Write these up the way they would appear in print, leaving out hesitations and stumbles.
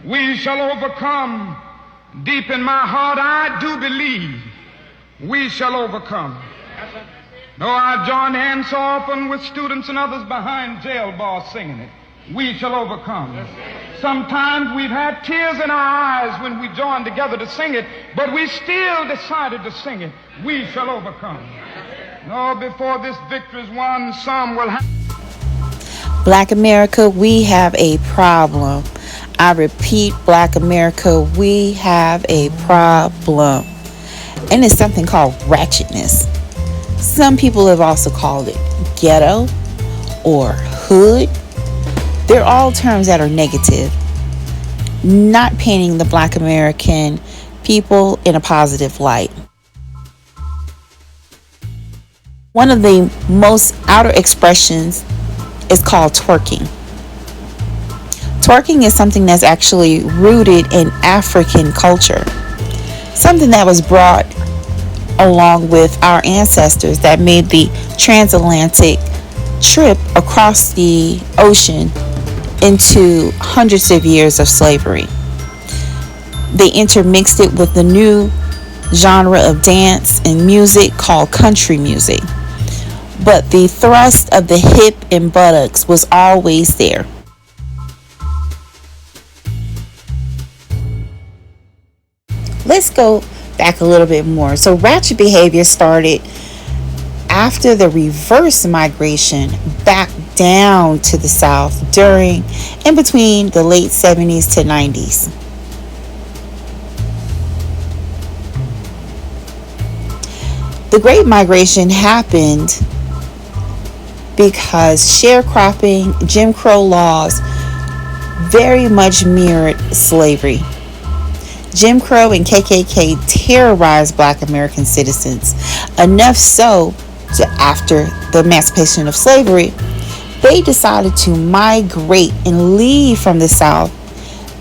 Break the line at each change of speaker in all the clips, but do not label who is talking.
We shall overcome. Deep in my heart, I do believe we shall overcome. Though I join hands so often with students and others behind jail bars singing it, we shall overcome. Sometimes we've had tears in our eyes when we joined together to sing it, but we still decided to sing it. We shall overcome. No, before this victory is won, some will have.
Black America, we have a problem. I repeat, Black America, we have a problem. And it's something called ratchetness. Some people have also called it ghetto or hood. They're all terms that are negative, not painting the Black American people in a positive light. One of the most outer expressions is called twerking. Twerking is something that's actually rooted in African culture, something that was brought along with our ancestors that made the transatlantic trip across the ocean into hundreds of years of slavery. They intermixed it with the new genre of dance and music called country music. But the thrust of the hip and buttocks was always there. Let's go back a little bit more. So ratchet behavior started after the reverse migration back down to the South in between the late 70s to 90s. The Great Migration happened because sharecropping, Jim Crow laws very much mirrored slavery. Jim Crow and KKK terrorized Black American citizens, enough so to, after the emancipation of slavery, they decided to migrate and leave from the South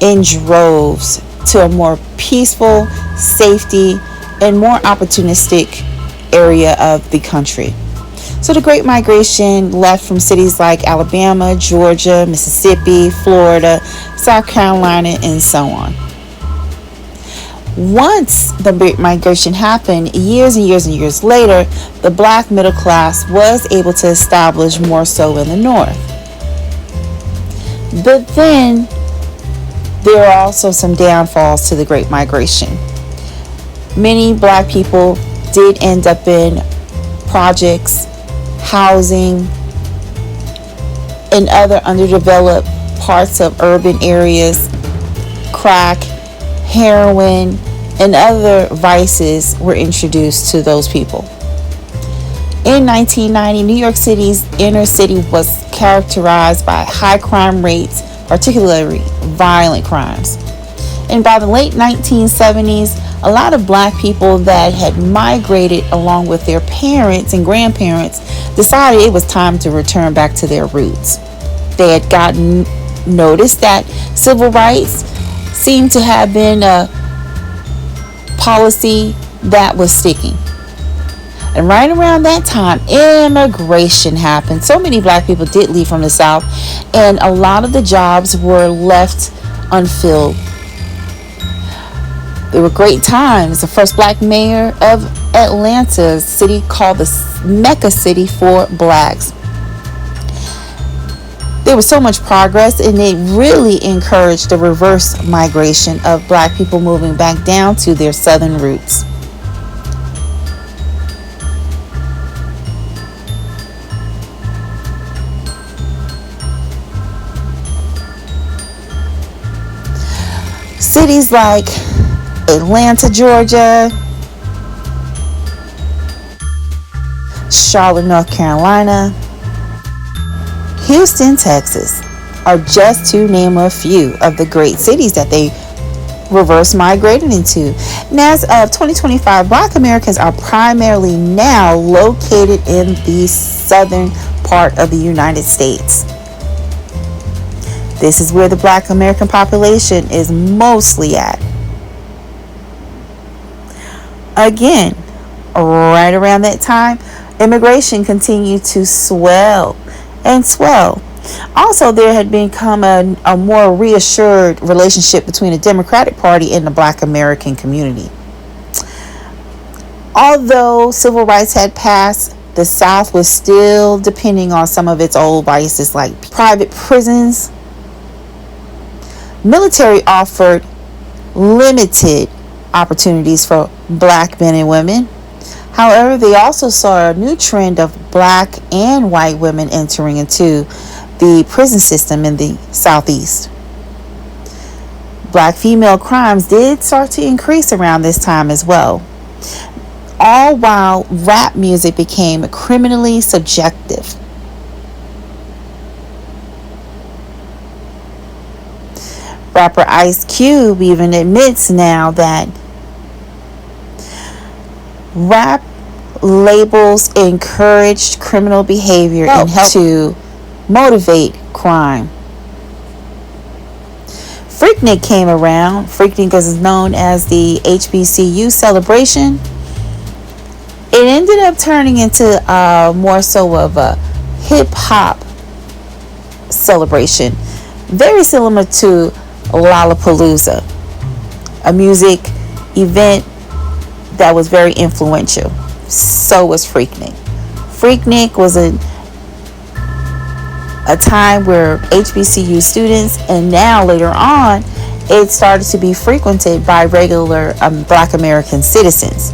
in droves to a more peaceful, safety, and more opportunistic area of the country. So the Great Migration left from cities like Alabama, Georgia, Mississippi, Florida, South Carolina, and so on. Once the Great Migration happened, years and years and years later, the Black middle class was able to establish more so in the North. But then there are also some downfalls to the Great Migration. Many Black people did end up in projects, housing, and other underdeveloped parts of urban areas. Crack, heroin, and other vices were introduced to those people. In 1990, New York City's inner city was characterized by high crime rates, particularly violent crimes. And by the late 1970s, a lot of Black people that had migrated along with their parents and grandparents decided it was time to return back to their roots. They had gotten notice that civil rights seemed to have been a policy that was sticking. And right around that time, immigration happened. So many Black people did leave from the South, and a lot of the jobs were left unfilled. There were great times. The first Black mayor of Atlanta, a city called the Mecca City for Blacks. There was so much progress, and it really encouraged the reverse migration of Black people moving back down to their southern roots. Cities like Atlanta, Georgia, Charlotte, North Carolina, Houston, Texas are just to name a few of the great cities that they reverse migrated into. And as of 2025, Black Americans are primarily now located in the southern part of the United States. This is where the Black American population is mostly at. Again, right around that time, immigration continued to swell and swell. Also, there had become a more reassured relationship between the Democratic Party and the Black American community. Although civil rights had passed, the South was still depending on some of its old vices like private prisons. Military offered limited opportunities for black men and women. However, they also saw a new trend of black and white women entering into the prison system in the Southeast. Black female crimes did start to increase around this time as well, all while rap music became criminally subjective. Rapper Ice Cube even admits now that rap labels encouraged criminal behavior and helped to motivate crime. Freaknik came around. Freaknik is known as the HBCU celebration. It ended up turning into more so of a hip-hop celebration, very similar to Lollapalooza, a music event that was very influential. So was Freaknik. Freaknik was a time where HBCU students, and now later on, it started to be frequented by regular Black American citizens.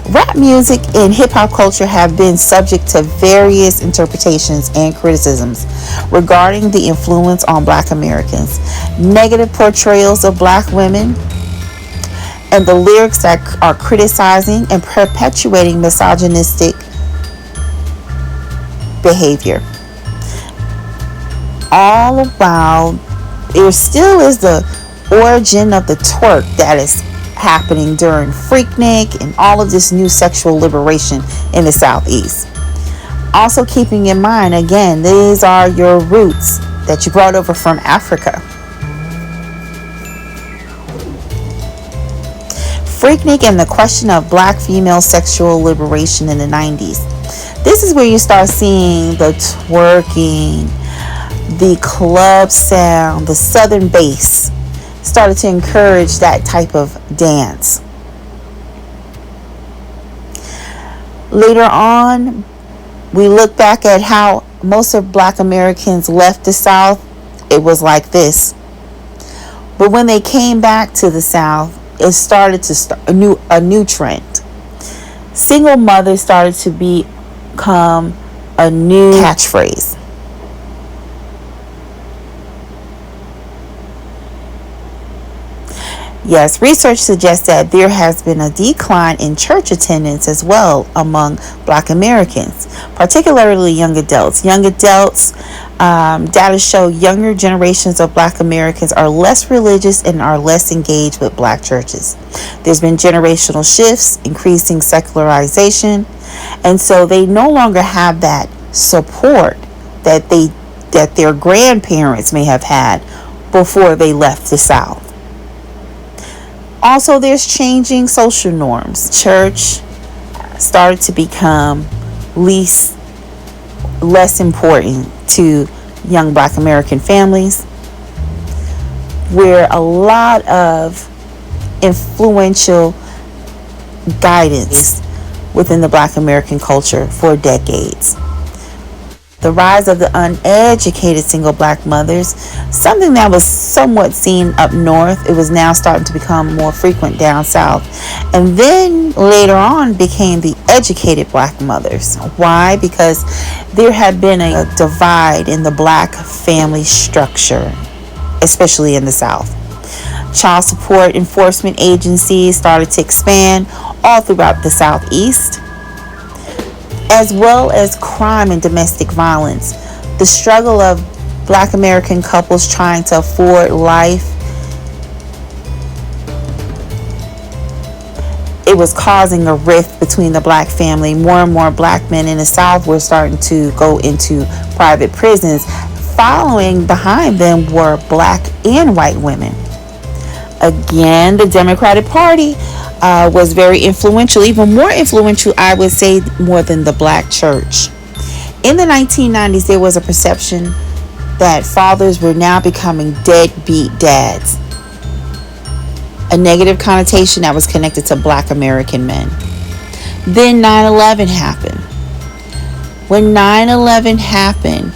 Rap music and hip-hop culture have been subject to various interpretations and criticisms regarding the influence on Black Americans. Negative portrayals of Black women and the lyrics that are criticizing and perpetuating misogynistic behavior. All while there still is the origin of the twerk that is happening during Freaknik and all of this new sexual liberation in the Southeast. Also keeping in mind, again, these are your roots that you brought over from Africa. Freaknik and the question of Black female sexual liberation in the 90s. This is where you start seeing the twerking, the club sound, the southern bass started to encourage that type of dance. Later on, we look back at how most of Black Americans left the South. It was like this. But when they came back to the South, it started to start a new trend. Single mothers started to become a new catchphrase. Yes, research suggests that there has been a decline in church attendance as well among Black Americans, particularly young adults. Young adults, data show younger generations of Black Americans are less religious and are less engaged with Black churches. There's been generational shifts, increasing secularization, and so they no longer have that support that their grandparents may have had before they left the South. Also, there's changing social norms. Church started to become less important to young Black American families, where a lot of influential guidance within the Black American culture for decades. The rise of the uneducated single Black mothers, something that was somewhat seen up north, it was now starting to become more frequent down south. And then later on became the educated Black mothers. Why? Because there had been a divide in the Black family structure, especially in the South. Child support enforcement agencies started to expand all throughout the Southeast, as well as crime and domestic violence. The struggle of Black American couples trying to afford life, it was causing a rift between the Black family. More and more Black men in the South were starting to go into private prisons. Following behind them were Black and white women. Again, the Democratic Party was very influential, even more influential, I would say, more than the Black church. In the 1990s, there was a perception that fathers were now becoming deadbeat dads, a negative connotation that was connected to Black American men. Then 9/11 happened. When 9/11 happened,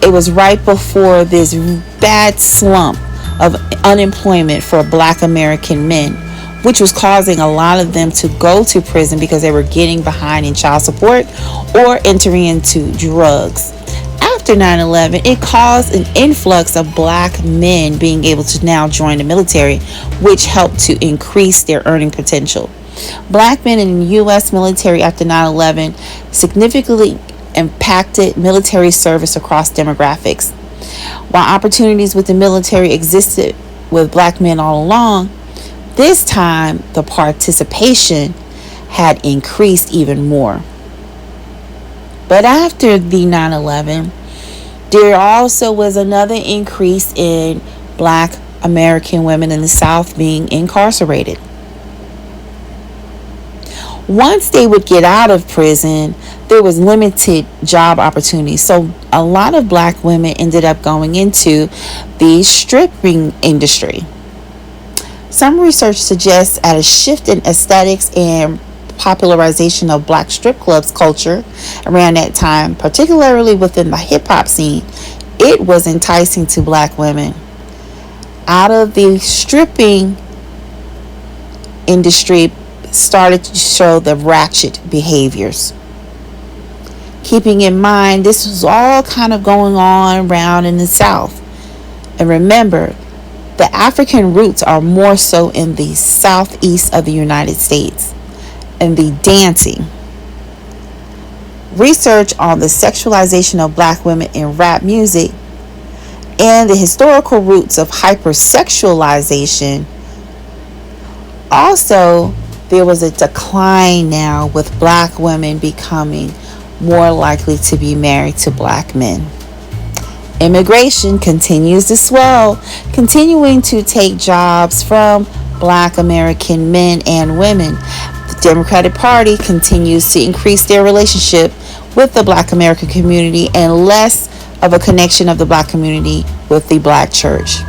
it was right before this bad slump of unemployment for Black American men, which was causing a lot of them to go to prison because they were getting behind in child support or entering into drugs. After 9/11, it caused an influx of Black men being able to now join the military, which helped to increase their earning potential. Black men in the U.S. military after 9/11 significantly impacted military service across demographics. While opportunities with the military existed with Black men all along, this time the participation had increased even more. But after the 9/11, there also was another increase in Black American women in the South being incarcerated. Once they would get out of prison, there was limited job opportunities. So a lot of Black women ended up going into the stripping industry. Some research suggests a shift in aesthetics and popularization of Black strip clubs culture around that time, particularly within the hip-hop scene. It was enticing to Black women. Out of the stripping industry started to show the ratchet behaviors. Keeping in mind, this was all kind of going on around in the South. And remember, the African roots are more so in the southeast of the United States. And the dancing. Research on the sexualization of Black women in rap music and the historical roots of hypersexualization. Also, there was a decline now with Black women becoming more likely to be married to Black men. Immigration continues to swell, continuing to take jobs from Black American men and women. The Democratic Party continues to increase their relationship with the Black American community and less of a connection of the Black community with the Black church.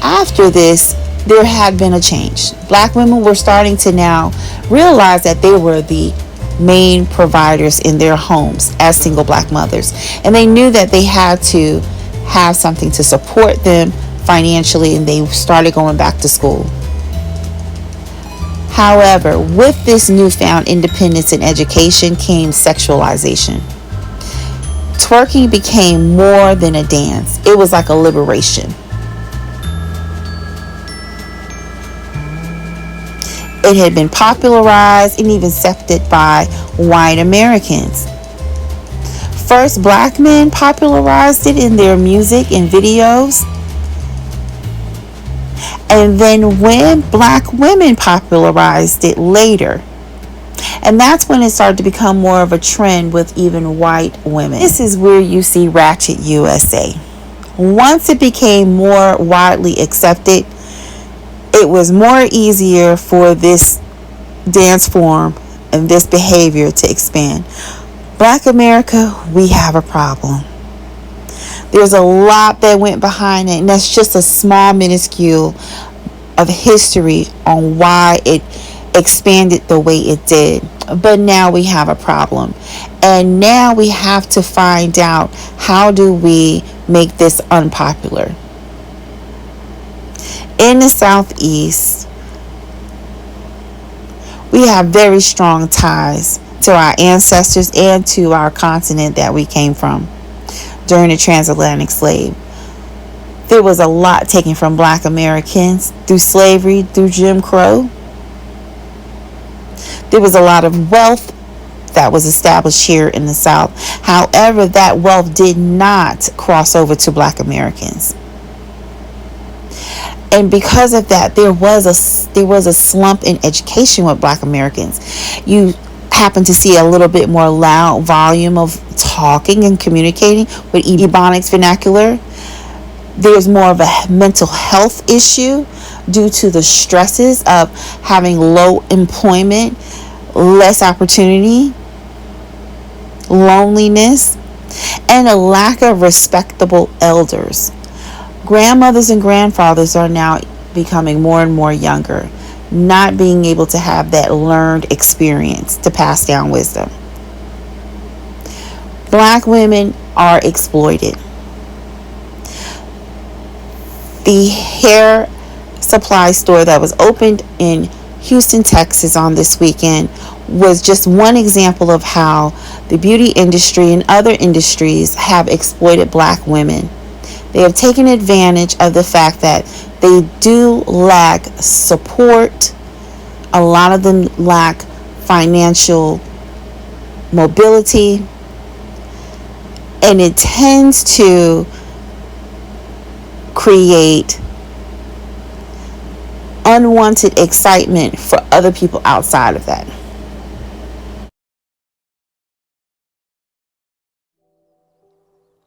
After this, there had been a change. Black women were starting to now realize that they were the main providers in their homes as single Black mothers. And they knew that they had to have something to support them financially, and they started going back to school. However, with this newfound independence in education came sexualization. Twerking became more than a dance. It was like a liberation. It had been popularized and even accepted by white Americans. First, Black men popularized it in their music and videos. And then when Black women popularized it later. And that's when it started to become more of a trend with even white women. This is where you see RACHETT USA. Once it became more widely accepted, it was more easier for this dance form and this behavior to expand. Black America, we have a problem. There's a lot that went behind it, and that's just a small minuscule of history on why it expanded the way it did. But now we have a problem, and now we have to find out, how do we make this unpopular? In the Southeast, we have very strong ties to our ancestors and to our continent that we came from during the transatlantic slave. There was a lot taken from Black Americans through slavery, through Jim Crow. There was a lot of wealth that was established here in the South. However, that wealth did not cross over to Black Americans. And because of that, there was a slump in education with Black Americans. You happen to see a little bit more loud volume of talking and communicating with Ebonics vernacular. There's more of a mental health issue due to the stresses of having low employment, less opportunity. loneliness, and a lack of respectable elders. Grandmothers and grandfathers are now becoming more and more younger, not being able to have that learned experience to pass down wisdom. Black women are exploited. The hair supply store that was opened in Houston, Texas on this weekend was just one example of how the beauty industry and other industries have exploited black women. They have taken advantage of the fact that they do lack support. A lot of them lack financial mobility, and it tends to create unwanted excitement for other people outside of that.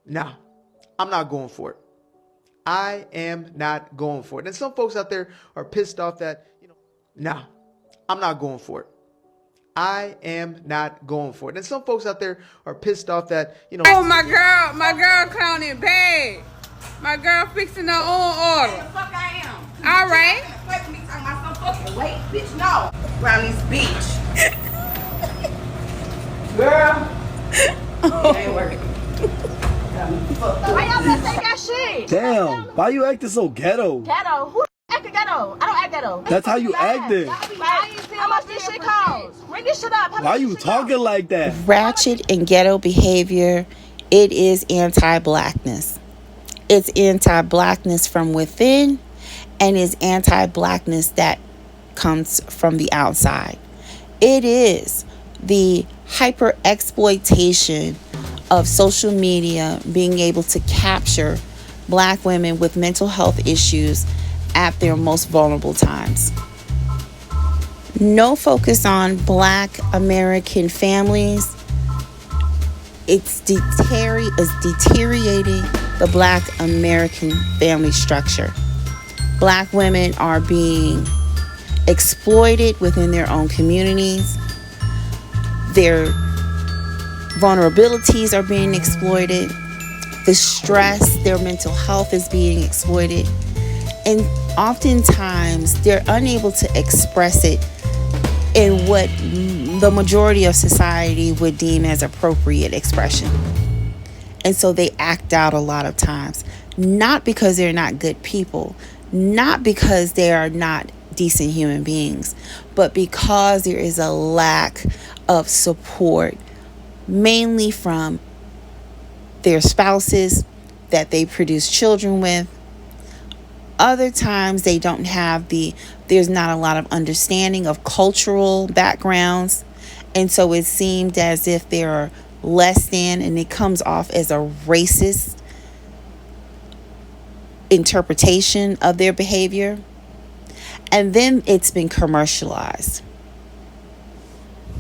No, I'm not going for it. I am not going for it. And some folks out there are pissed off that, no, I'm not going for it. I am not going for it. And some folks out there are pissed off that,
Oh, my girl clowning bad. My girl fixing her own order.
The fuck I am.
All right.
Fuck me talking about some fucking weight, bitch. No. Around this bitch. Girl. It ain't working.
Why y'all gonna take that shit?
Damn, why you acting so ghetto?
Ghetto? Who acting ghetto? I don't act ghetto.
That's how you acting.
How much this shit costs? Bring this shit up.
Why you talking like that?
Ratchet and ghetto behavior, it is anti-blackness. It's anti-blackness from within, and it's anti-blackness that comes from the outside. It is the hyper exploitation of social media being able to capture black women with mental health issues at their most vulnerable times. No focus on black American families. It's deteriorating the black American family structure. Black women are being exploited within their own communities. Their vulnerabilities are being exploited. The stress, their mental health is being exploited. And oftentimes they're unable to express it in what the majority of society would deem as appropriate expression. And so they act out a lot of times, not because they're not good people, not because they are not decent human beings, but because there is a lack of support, mainly from their spouses that they produce children with. Other times they don't have there's not a lot of understanding of cultural backgrounds. And so it seemed as if they're less than, and it comes off as a racist interpretation of their behavior. And then it's been commercialized.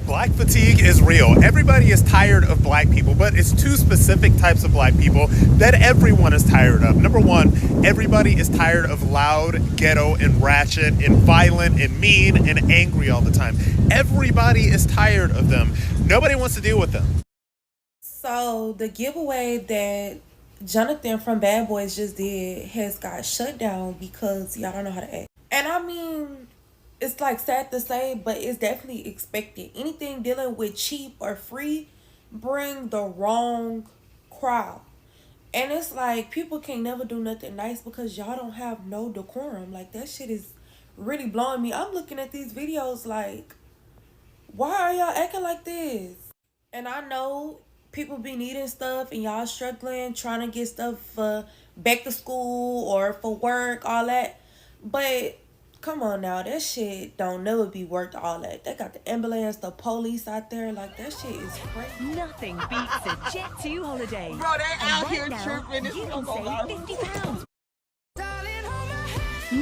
Black fatigue is real. Everybody is tired of black people, but it's two specific types of black people that everyone is tired of. Number one, everybody is tired of loud, ghetto, and ratchet, and violent, and mean, and angry all the time. Everybody is tired of them. Nobody wants to deal with them.
So the giveaway that Jonathan from Bad Boys just did has got shut down because y'all don't know how to act. And I mean, it's like sad to say, but it's definitely expected. Anything dealing with cheap or free bring the wrong crowd. And it's like people can never do nothing nice because y'all don't have no decorum. Like, that shit is really blowing me. I'm looking at these videos like, why are y'all acting like this? And I know people be needing stuff and y'all struggling, trying to get stuff for back to school or for work, all that. But come on now, that shit don't never be worth all that. They got the ambulance, the police out there. Like, that shit is crazy.
Nothing beats a Jet 2 holiday.
Bro, they out
right
here
now,
tripping.
You can save £50.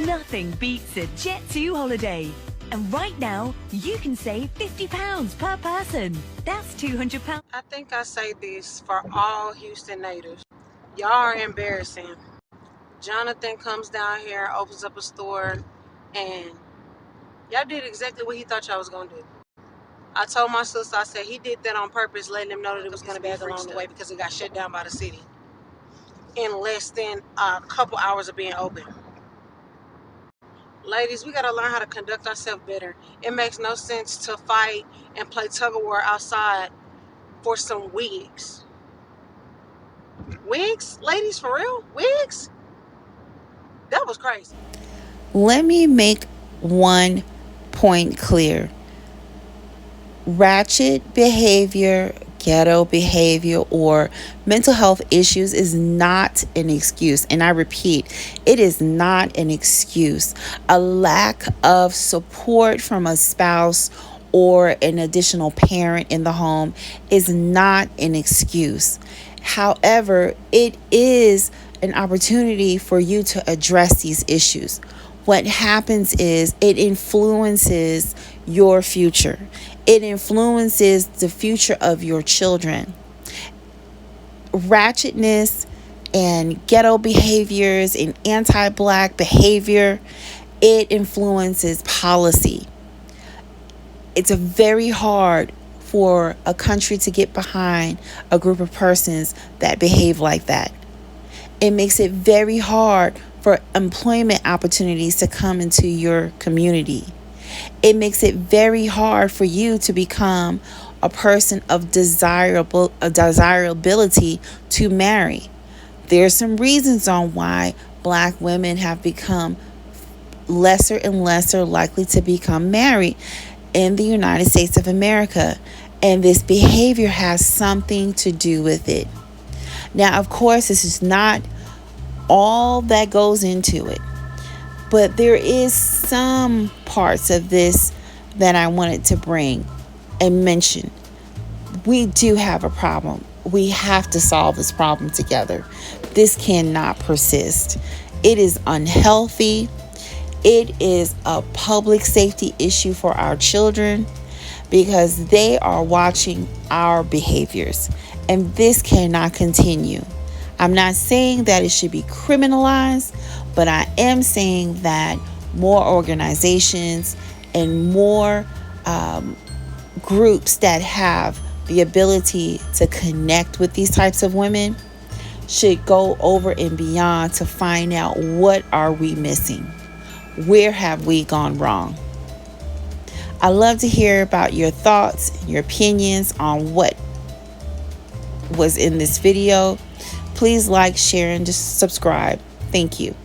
Nothing beats a Jet 2 holiday. And right now, you can save £50 per person. That's £200.
I think I say this for all Houston natives. Y'all are embarrassing. Jonathan comes down here, opens up a store, and y'all did exactly what he thought y'all was gonna do. I told my sister, I said, he did that on purpose, letting them know that it was going to be bad along the way because it got shut down by the city in less than a couple hours of being open. Ladies, we got to learn how to conduct ourselves better. It makes no sense to fight and play tug-of-war outside for some wigs. Wigs? Ladies, for real? Wigs? That was crazy.
Let me make one point clear. Ratchet behavior, ghetto behavior, or mental health issues is not an excuse. And I repeat, it is not an excuse. A lack of support from a spouse or an additional parent in the home is not an excuse. However, it is an opportunity for you to address these issues. What happens is it influences your future. It influences the future of your children. Ratchetness and ghetto behaviors and anti-black behavior, it influences policy. It's very hard for a country to get behind a group of persons that behave like that. It makes it very hard for employment opportunities to come into your community. It makes it very hard for you to become a person of desirability to marry. There's some reasons on why black women have become lesser and lesser likely to become married in the United States of America. And this behavior has something to do with it. Now, of course, this is not all that goes into it, but there is some parts of this that I wanted to bring and mention. We do have a problem. We have to solve this problem together. This cannot persist. It is unhealthy. It is a public safety issue for our children because they are watching our behaviors, and this cannot continue. I'm not saying that it should be criminalized, but I am saying that more organizations and more groups that have the ability to connect with these types of women should go over and beyond to find out what are we missing? Where have we gone wrong? I love to hear about your thoughts, your opinions on what was in this video. Please like, share, and just subscribe. Thank you.